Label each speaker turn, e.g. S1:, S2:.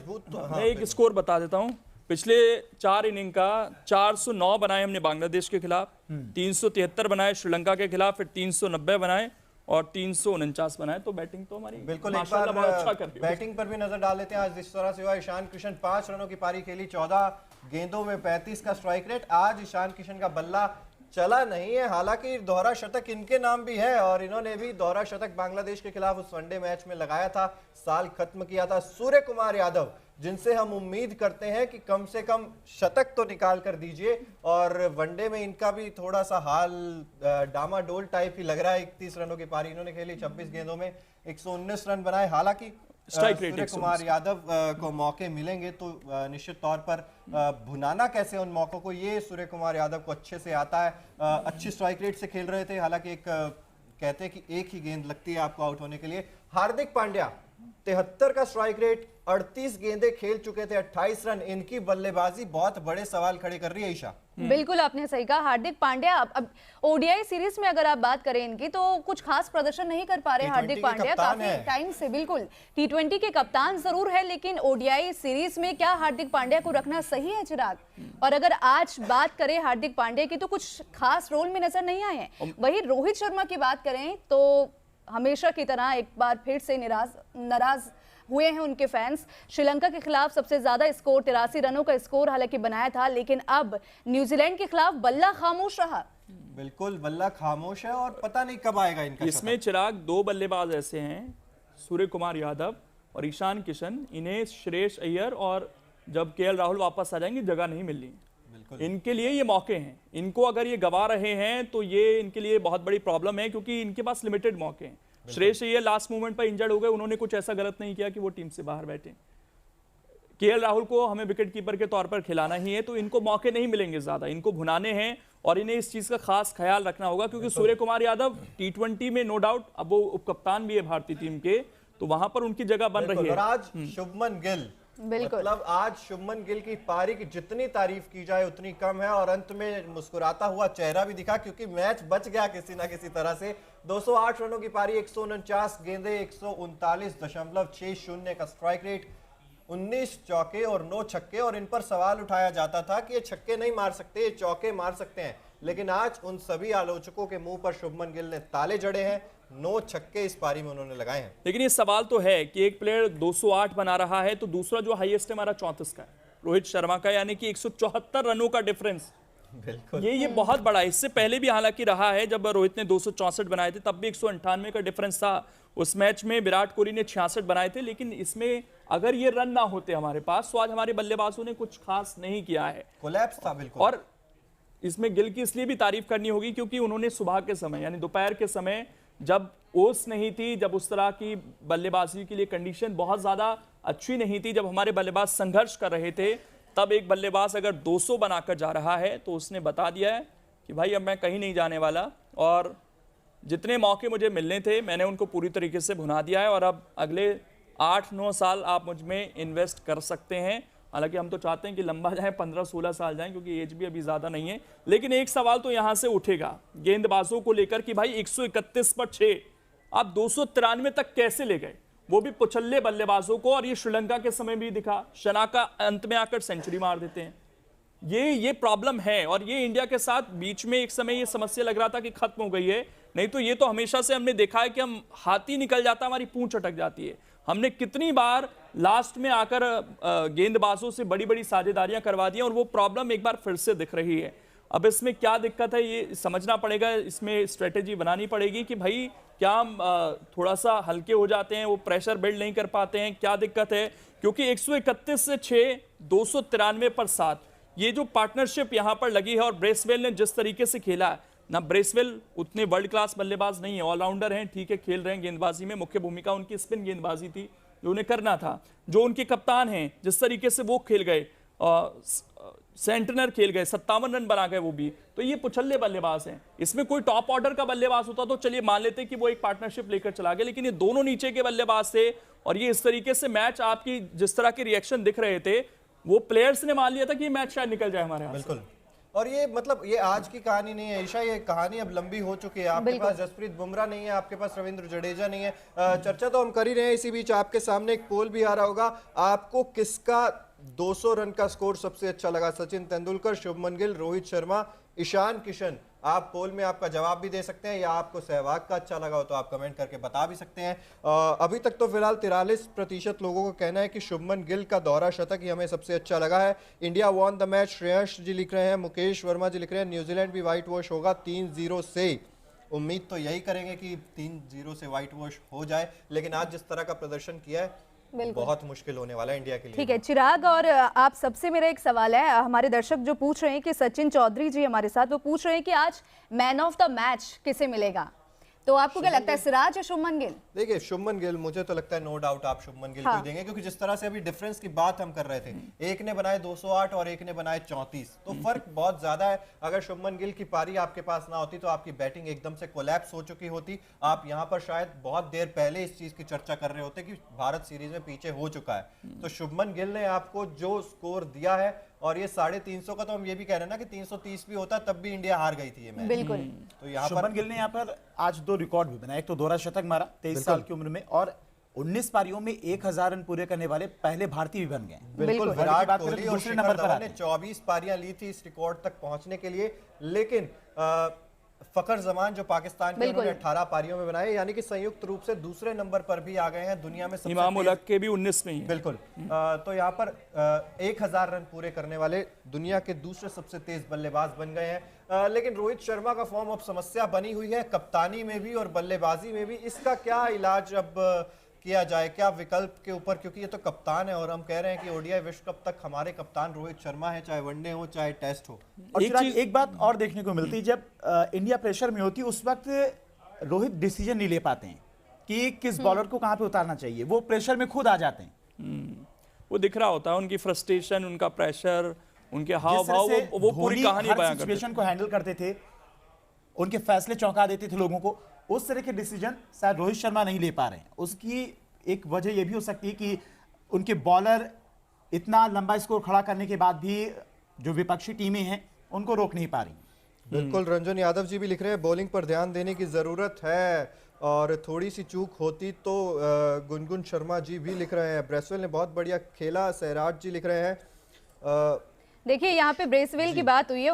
S1: मजबूत तो
S2: मैं एक स्कोर बता देता हूं। पिछले 4 इनिंग का 409 बनाए हमने बांग्लादेश के खिलाफ, 373 बनाए श्रीलंका के खिलाफ, फिर 390 बनाए और 349 बनाए। तो बैटिंग तो हमारी
S1: बिल्कुल एक
S2: माशाल्लाह
S1: बार
S2: बहुत अच्छा कर रही है।
S1: बैटिंग पर भी नजर डाल लेते हैं। आज इस तरह से हुआ, ईशान किशन 5 रनों की पारी खेली, 14 गेंदों में 35 का स्ट्राइक रेट। आज ईशान किशन का बल्ला चला नहीं है, हालांकि दोहरा शतक इनके नाम भी है और इन्होंने भी दोहरा शतक बांग्लादेश के खिलाफ उस वनडे मैच में लगाया था, साल खत्म किया था। सूर्य कुमार यादव, जिनसे हम उम्मीद करते हैं कि कम से कम शतक तो निकाल कर दीजिए, और वनडे में इनका भी थोड़ा सा हाल डामाडोल टाइप ही लग रहा है। 31 रनों की पारी इन्होंने खेली, 26 गेंदों में 119 रन बनाए। हालांकि सूर्य कुमार यादव को मौके मिलेंगे तो निश्चित तौर पर भुनाना कैसे उन मौकों को, ये सूर्य कुमार यादव को अच्छे से आता है। अच्छी स्ट्राइक रेट से खेल रहे थे, हालांकि एक कहते हैं कि एक ही गेंद लगती है आपको आउट होने के लिए। हार्दिक पांड्या 73 का स्ट्राइक रेट, 38 गेंदें खेल चुके थे, 28 रन। इनकी बल्लेबाजी बहुत बड़े सवाल खड़े कर रही है ईशा।
S3: बिल्कुल आपने सही कहा। हार्दिक पांड्या अब ओडीआई सीरीज में अगर आप बात करें इनकी, तो कुछ खास प्रदर्शन नहीं कर पा रहे हार्दिक पांड्या काफी टाइम से। बिल्कुल टी20 के कप्तान जरूर है, लेकिन ओडीआई सीरीज में क्या हार्दिक पांड्या को रखना सही है चिराग? और अगर आज बात करें हार्दिक पांड्या की, तो कुछ खास रोल में नजर नहीं आए हैं। वही रोहित शर्मा की बात करें तो हमेशा की तरह एक बार फिर से नाराज हुए हैं उनके फैंस। श्रीलंका के खिलाफ सबसे ज्यादा स्कोर 83 रनों का स्कोर हालांकि बनाया था, लेकिन अब न्यूजीलैंड के खिलाफ बल्ला खामोश रहा।
S1: बिल्कुल बल्ला खामोश है और पता नहीं कब आएगा इनका।
S2: इसमें चिराग 2 बल्लेबाज ऐसे हैं, सूर्य कुमार यादव और ईशान किशन, इन्हें श्रेयस अय्यर और जब केएल राहुल वापस आ जाएंगे जगह नहीं मिल रही। इनके लिए ये मौके हैं, इनको अगर ये गवा रहे हैं तो ये इनके लिए बहुत बड़ी प्रॉब्लम है, क्योंकि इनके पास लिमिटेड मौके हैं। श्रेयस अय्यर लास्ट मोमेंट पर इंजर्ड हो गए, उन्होंने कुछ ऐसा गलत नहीं किया कि वो टीम से बाहर बैठे। केएल राहुल को हमें विकेट कीपर के तौर पर खिलाना ही है, तो इनको मौके नहीं मिलेंगे ज्यादा, इनको भुनाने हैं और इन्हें इस चीज का खास ख्याल रखना होगा, क्योंकि सूर्य कुमार यादव टी20 में नो डाउट अब वो उपकप्तान भी है भारतीय टीम के, तो वहां पर उनकी जगह बन रही है।
S1: और आज शुभमन गिल, मतलब आज शुभमन गिल की पारी की जितनी तारीफ की जाए उतनी कम है, और अंत में मुस्कुराता हुआ चेहरा भी दिखा, क्योंकि मैच बच गया किसी ना किसी तरह से। 208 रनों की पारी, 149 गेंदें, 139.60 का स्ट्राइक रेट, 19 चौके और 9 छक्के। और इन पर सवाल उठाया जाता था कि ये छक्के नहीं मार सकते, ये चौके मार सकते हैं, लेकिन आज उन सभी आलोचकों के मुंह पर शुभमन गिल ने ताले जड़े हैं। 9 छक्के इस पारी में उन्होंने लगाए हैं।
S2: लेकिन ये सवाल तो है कि एक प्लेयर 208 बना रहा है, तो दूसरा जो हाईएस्ट है हमारा 34 का है, रोहित शर्मा का, यानी कि 174 रनों का डिफरेंस।
S1: बिल्कुल
S2: ये बहुत बड़ा है। इससे पहले भी हालांकि रहा है, जब रोहित ने 264 बनाए थे तब भी 198 का डिफरेंस था। उस मैच में विराट कोहली ने 66 बनाए थे, लेकिन इसमें अगर ये रन ना होते हमारे पास, तो आज हमारे बल्लेबाजों ने कुछ खास नहीं किया है,
S1: कोलैप्स था बिल्कुल।
S2: और इसमें गिल की इसलिए भी तारीफ करनी होगी क्योंकि उन्होंने सुबह के समय यानी दोपहर के समय, जब ओस नहीं थी, जब उस तरह की बल्लेबाजी के लिए कंडीशन बहुत ज्यादा अच्छी नहीं थी, जब हमारे बल्लेबाज संघर्ष कर रहे थे, तब एक बल्लेबाज अगर 200 बनाकर जा रहा है तो उसने बता दिया है कि भाई अब मैं कहीं नहीं जाने वाला, और जितने मौके मुझे मिलने थे मैंने उनको पूरी तरीके से भुना दिया है, और अब अगले 8-9 साल आप मुझ में इन्वेस्ट कर सकते हैं। हालांकि हम तो चाहते हैं कि लंबा जाए, 15-16 साल जाएं, क्योंकि एज भी अभी ज़्यादा नहीं है। लेकिन एक सवाल तो यहाँ से उठेगा गेंदबाजों को लेकर कि भाई 131 पर 6 आप 293 तक कैसे ले गए, वो भी पुछल्ले बल्लेबाजों को। और ये श्रीलंका के समय भी दिखा, शनाका अंत में आकर सेंचुरी मार देते हैं। ये प्रॉब्लम है, और ये इंडिया के साथ बीच में एक समय ये समस्या लग रहा था कि खत्म हो गई है, नहीं तो ये तो हमेशा से हमने देखा है कि हम हाथी निकल जाता है, हमारी पूंछ अटक जाती है। हमने कितनी बार लास्ट में आकर गेंदबाजों से बड़ी बड़ी साझेदारियां करवा दी, और वो प्रॉब्लम एक बार फिर से दिख रही है। अब इसमें क्या दिक्कत है ये समझना पड़ेगा, इसमें स्ट्रेटेजी बनानी पड़ेगी कि भाई क्या हम थोड़ा सा हल्के हो जाते हैं, वो प्रेशर बिल्ड नहीं कर पाते हैं, क्या दिक्कत है? क्योंकि 131 से 6, 293 पर 7, ये जो पार्टनरशिप यहाँ पर लगी है, और ब्रेसवेल ने जिस तरीके से खेला है ना, ब्रेसवेल उतने वर्ल्ड क्लास बल्लेबाज नहीं है, ऑलराउंडर हैं, ठीक है, खेल रहे हैं गेंदबाजी में, मुख्य भूमिका उनकी स्पिन गेंदबाजी थी जो उन्हें करना था। जो उनके कप्तान हैं जिस तरीके से वो खेल गए, सेंटनर खेल गए, 57 रन बना गए वो भी, तो ये पुछल्ले बल्लेबाज हैं। इसमें कोई टॉप ऑर्डर का बल्लेबाज होता तो चलिए मान लेते कि वो एक पार्टनरशिप लेकर चला गया, लेकिन ये दोनों नीचे के बल्लेबाज थे, और ये इस तरीके से मैच, आपकी जिस तरह के रिएक्शन दिख रहे थे, वो प्लेयर्स ने मान लिया था कि ये मैच शायद निकल जाए हमारे हाथ से।
S1: बिल्कुल। और ये मतलब ये आज की कहानी नहीं है ईशा, ये कहानी अब लंबी हो चुकी है। आपके पास जसप्रीत बुमराह नहीं है, आपके पास रविंद्र जडेजा नहीं है। चर्चा तो हम कर ही रहे हैं, इसी बीच आपके सामने एक पोल भी आ रहा होगा। आपको किसका 200 रन का स्कोर सबसे अच्छा लगा? सचिन तेंदुलकर, शुभमन गिल, रोहित शर्मा, ईशान किशन? आप पोल में आपका जवाब भी दे सकते हैं, या आपको सहवाग का अच्छा लगा हो तो आप कमेंट करके बता भी सकते हैं। अभी तक तो फिलहाल 43% लोगों का कहना है कि शुभमन गिल का दोहरा शतक ही हमें सबसे अच्छा लगा है। India won the match, Shreyas ji लिख रहे हैं, मुकेश वर्मा जी लिख रहे हैं न्यूजीलैंड भी व्हाइट वॉश होगा 3-0 से। उम्मीद तो यही करेंगे कि 3-0 से व्हाइट वॉश हो जाए, लेकिन आज जिस तरह का प्रदर्शन किया है बहुत मुश्किल होने वाला है इंडिया के लिए।
S3: ठीक है चिराग, और आप सबसे मेरा एक सवाल है, हमारे दर्शक जो पूछ रहे हैं कि सचिन चौधरी जी हमारे साथ, वो पूछ रहे हैं कि आज मैन ऑफ द मैच किसे मिलेगा? तो आपको क्या लगता है, सिराज या शुभमन गिल?
S1: देखिए शुभमन गिल, मुझे तो लगता है नो डाउट आप शुभमन गिल को देंगे, क्योंकि जिस तरह से अभी डिफरेंस की बात हम कर रहे थे, एक ने बनाए 208 और एक ने बनाए 34, तो फर्क बहुत ज्यादा है। अगर शुभमन गिल की पारी आपके पास ना होती तो आपकी बैटिंग एकदम से कोलैप्स हो चुकी होती। आप यहाँ पर शायद बहुत देर पहले इस चीज की चर्चा कर रहे होते कि भारत सीरीज में पीछे हो चुका है। तो शुभमन गिल ने आपको जो स्कोर दिया है, और ये 350 का तो हम ये भी कह रहे हैं ना कि 330 भी होता तब भी इंडिया हार गई थी ये मैच।
S3: बिल्कुल।
S1: तो यहाँ
S4: शुभमन गिल ने यहाँ पर आज 2 रिकॉर्ड भी बनाए। एक तो दोहरा शतक मारा 23 साल की उम्र में, और 19 पारियों में 1000 रन पूरे करने वाले पहले भारतीय भी बन गए।
S1: बिल्कुल, विराट कोहली और
S4: दूसरे
S1: शिखर
S4: नंबर पर
S1: धवन ने 24 पारियां ली थी इस रिकॉर्ड तक पहुंचने के लिए, लेकिन फखर जमान जो पाकिस्तान के, उन्होंने 18 पारियों में बनाए, यानी कि संयुक्त रूप से दूसरे नंबर पर भी आ गए हैं दुनिया में सबसे।
S2: इमाम उल हक के भी 19 में ही है।
S1: बिल्कुल। तो यहाँ पर 1000 रन पूरे करने वाले दुनिया के दूसरे सबसे तेज बल्लेबाज बन गए हैं। लेकिन रोहित शर्मा का फॉर्म अब समस्या बनी हुई है, कप्तानी में भी और बल्लेबाजी में भी। इसका क्या इलाज अब किया जाए, क्या विकल्प के ऊपर, क्योंकि ये तो कप्तान है और हम कह रहे हैं कि ओडीआई विश्व कप तक हमारे कप्तान रोहित शर्मा है, चाहे वनडे हो चाहे टेस्ट हो।
S4: और एक बात और देखने को मिलती है, जब इंडिया प्रेशर में होती है उस वक्त रोहित डिसीजन नहीं ले पाते हैं कि किस बॉलर को कहां पे उतारना चाहिए, वो प्रेशर में खुद आ जाते हैं।
S2: वो दिख रहा होता है, उनकी फ्रस्ट्रेशन, उनका प्रेशर, उनके हाव भाव, वो पूरी कहानी बयां करते
S4: सिचुएशन को हैंडल करते थे, उनके फैसले चौंका देते थे लोगों को। उस तरह के डिसीजन शायद रोहित शर्मा नहीं ले पा रहे हैं। उसकी एक वजह यह भी हो सकती है कि उनके बॉलर इतना लंबा स्कोर खड़ा करने के बाद भी जो विपक्षी टीमें हैं उनको रोक नहीं पा रही।
S1: बिल्कुल, रंजन यादव जी भी लिख रहे हैं बॉलिंग पर ध्यान देने की जरूरत है, और थोड़ी सी चूक होती तो गुनगुन शर्मा जी भी लिख रहे हैं। ब्रेसवेल ने बहुत बढ़िया खेला, सहराज जी लिख रहे हैं।
S3: देखिए यहाँ पे ब्रेसवेल की बात हुई है।